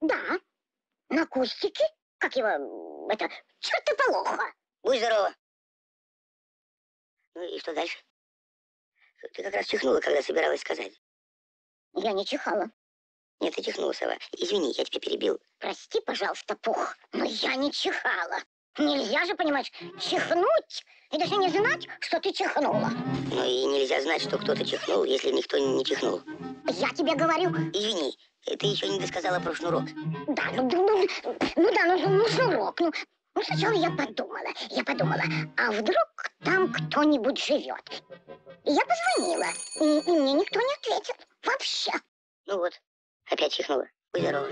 Да, на кустике. Как его, это, чертополоха. Будь здорова. Ну и что дальше? Ты как раз чихнула, когда собиралась сказать. Я не чихала. Нет, ты чихнула, сова. Извини, я тебя перебил. Прости, пожалуйста, Пух, но я не чихала. Нельзя же, понимаешь, чихнуть и даже не знать, что ты чихнула. Ну и нельзя знать, что кто-то чихнул, если никто не чихнул. Я тебе говорю... Извини, ты еще не досказала про шнурок. Да, ну, шнурок, ну, сначала я подумала, а вдруг там кто-нибудь живет? И я позвонила, и мне никто не ответил. Вообще. Ну вот, опять чихнула. Будь здорова.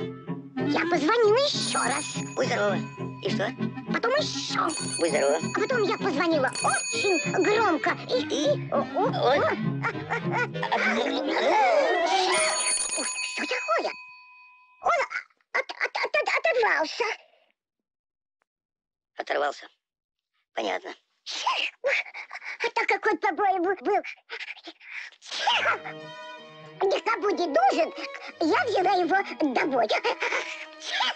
Я позвонила еще раз. Будь здорова. И что? Потом еще. Будь здорова. А потом я позвонила очень громко. Что такое? Он оторвался. Оторвался. Понятно. А так как он, по-моему, был никому не нужен, я взяла его домой.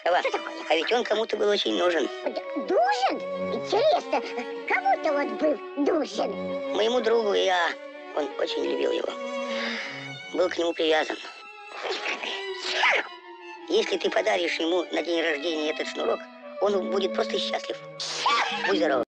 Сова, Что такое? а ведь он кому-то был очень нужен. Нужен? Интересно, кому-то он был нужен? Моему другу он очень любил его. Был к нему привязан. Если ты подаришь ему на день рождения этот шнурок, он будет просто счастлив. Будь здоров.